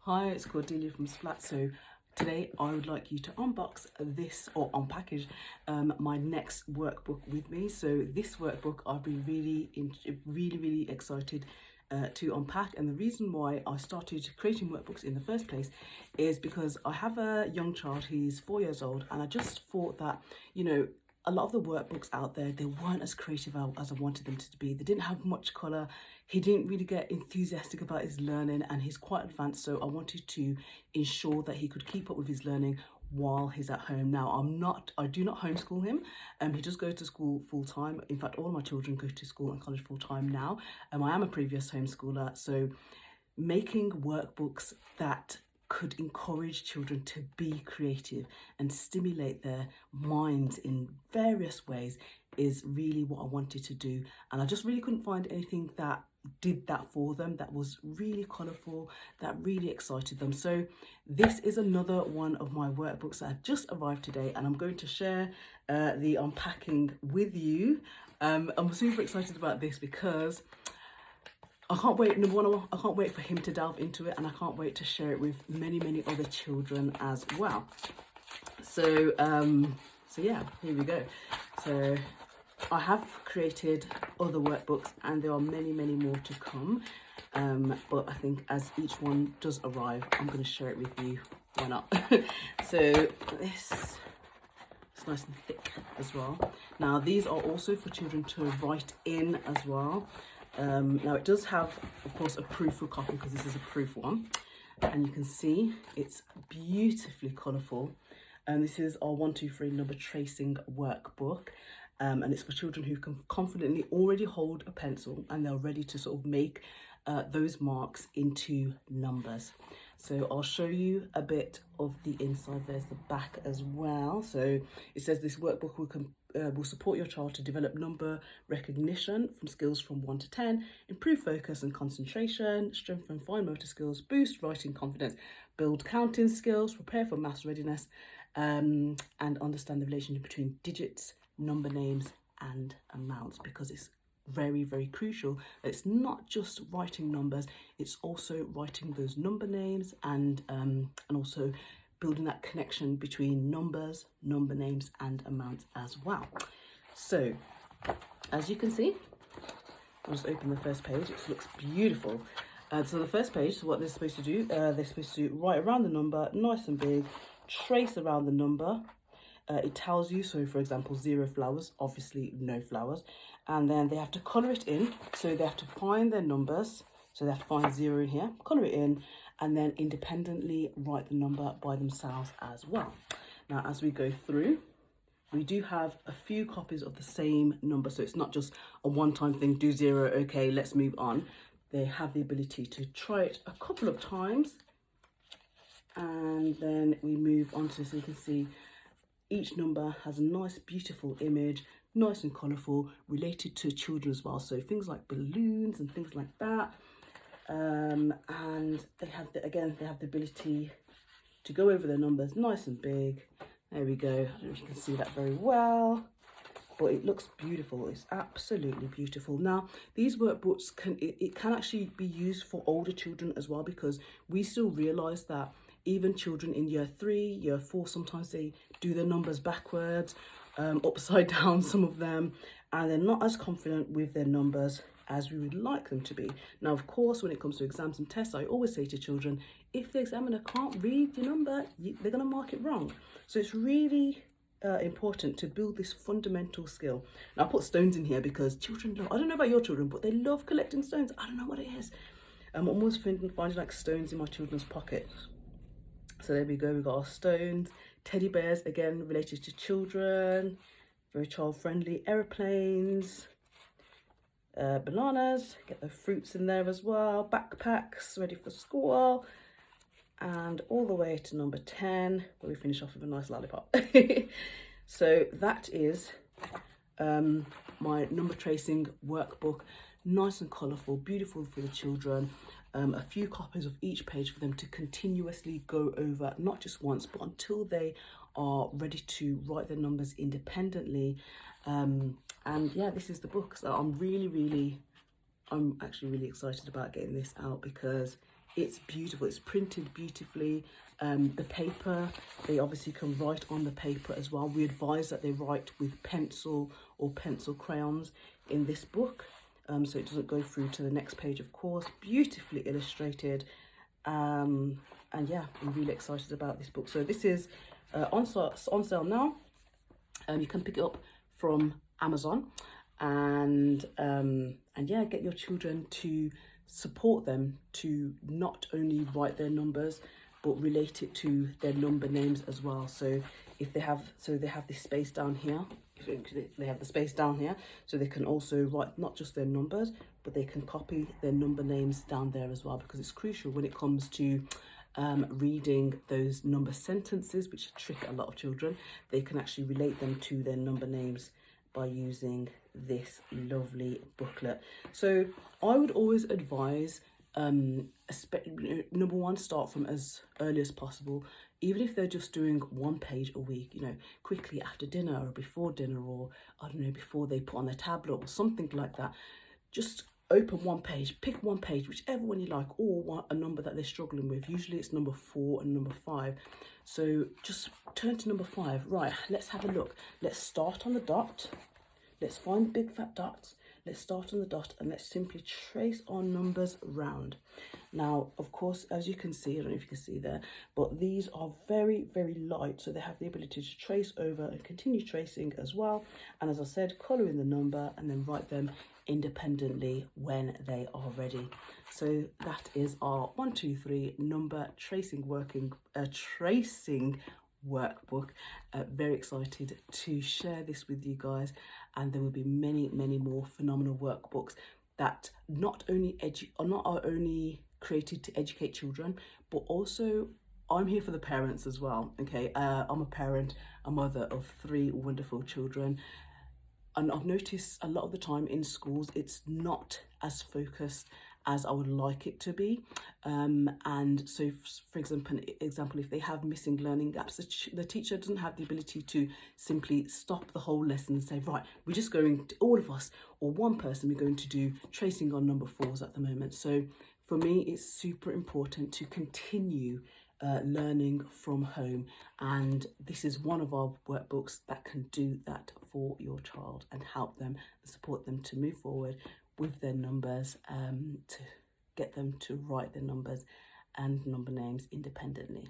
Hi, it's Cordelia from Splat. So today I would like you to unbox this or unpackage my next workbook with me. So this workbook I've been really excited to unpack, and the reason why I started creating workbooks in the first place is because I have a young child. He's 4 years old, and I just thought that, a lot of the workbooks out there, they weren't as creative as I wanted them to be. They didn't have much colour. He didn't really get enthusiastic about his learning, and he's quite advanced, so I wanted to ensure that he could keep up with his learning while he's at home. Now, I do not homeschool him. He does go to school full time. In fact, all of my children go to school and college full time now. I am a previous homeschooler, so making workbooks that could encourage children to be creative and stimulate their minds in various ways is really what I wanted to do. And I just really couldn't find anything that did that for them, that was really colourful, that really excited them. So this is another one of my workbooks that have just arrived today, and I'm going to share the unpacking with you. I'm super excited about this because I can't wait. Number one, I can't wait for him to delve into it, and I can't wait to share it with many other children as well. So yeah, here we go. So I have created other workbooks, and there are many more to come. But I think as each one does arrive, I'm going to share it with you. Why not? So this is nice and thick as well. Now these are also for children to write in as well. Now it does have, of course, a proof copy because this is a proof one, and you can see it's beautifully colourful. And this is our 1, 2, 3 number tracing workbook, and it's for children who can confidently already hold a pencil and they're ready to sort of make those marks into numbers. So I'll show you a bit of the inside. There's the back as well. So it says this workbook will support your child to develop number recognition from skills from 1 to 10, improve focus and concentration, strengthen fine motor skills, boost writing confidence, build counting skills, prepare for maths readiness, and understand the relationship between digits, number names and amounts, because it's very crucial. It's not just writing numbers, it's also writing those number names and also building that connection between numbers, number names and amounts as well. So as you can see, I'll just open the first page. It looks beautiful. So the first page, what they're supposed to do, they're supposed to write around the number nice and big, trace around the number. It tells you, so for example, 0 flowers, obviously no flowers, and then they have to colour it in. So they have to find their numbers, so they have to find 0 in here, colour it in, and then independently write the number by themselves as well. Now as we go through, we do have a few copies of the same number, so it's not just a one-time thing, do 0, okay, let's move on. They have the ability to try it a couple of times, and then we move on to, so you can see each number has a nice beautiful image, nice and colourful, related to children as well, so things like balloons and things like that. And they have they have the ability to go over their numbers nice and big. There we go. I don't know if you can see that very well, but it looks beautiful. It's absolutely beautiful. Now these workbooks can actually be used for older children as well, because we still realise that even children in year 3, year 4, sometimes they do their numbers backwards, upside down, some of them, and they're not as confident with their numbers as we would like them to be. Now, of course, when it comes to exams and tests, I always say to children, if the examiner can't read your number, they're going to mark it wrong. So it's really important to build this fundamental skill. Now, I put stones in here because children love, I don't know about your children, but they love collecting stones. I don't know what it is. I'm almost finding like stones in my children's pockets. So there we go, we've got our stones, teddy bears, again related to children, very child friendly, aeroplanes, bananas, get the fruits in there as well, backpacks ready for school, and all the way to number 10 where we finish off with a nice lollipop. So that is my number tracing workbook, nice and colourful, beautiful for the children. A few copies of each page for them to continuously go over, not just once, but until they are ready to write their numbers independently. And yeah, this is the book. So I'm actually really excited about getting this out, because It's beautiful. It's printed beautifully. The paper, they obviously can write on the paper as well. We advise that they write with pencil or pencil crayons in this book, so it doesn't go through to the next page, of course. Beautifully illustrated. And yeah, I'm really excited about this book. So this is on sale now. You can pick it up from Amazon, and yeah, get your children to support them to not only write their numbers but relate it to their number names as well. So if they have, they have this space down here. They have the space down here, so they can also write not just their numbers, but they can copy their number names down there as well, because it's crucial when it comes to reading those number sentences, which trick a lot of children. They can actually relate them to their number names by using this lovely booklet. So I would always advise, number one, start from as early as possible. Even if they're just doing one page a week, you know, quickly after dinner or before dinner, or I don't know, before they put on their tablet or something like that. Just open one page, pick one page, whichever one you like, or a number that they're struggling with. Usually it's number 4 and number 5. So just turn to number 5. Right, let's have a look. Let's start on the dot. Let's find the big fat dots. Let's start on the dot and let's simply trace our numbers round. Now, of course, as you can see, I don't know if you can see there, but these are very, very light. So they have the ability to trace over and continue tracing as well. And as I said, colour in the number and then write them independently when they are ready. So that is our 1, 2, 3 number tracing workbook. Very excited to share this with you guys, and there will be many more phenomenal workbooks that are not only created to educate children, but also I'm here for the parents as well. Okay, I'm a parent, a mother of 3 wonderful children, and I've noticed a lot of the time in schools it's not as focused as I would like it to be. And so, for example, if they have missing learning gaps, the teacher doesn't have the ability to simply stop the whole lesson and say, right, we're just going to, all of us or one person, we're going to do tracing on number 4s at the moment. So for me, it's super important to continue learning from home, and this is one of our workbooks that can do that for your child and help them, support them to move forward with their numbers, to get them to write their numbers and number names independently.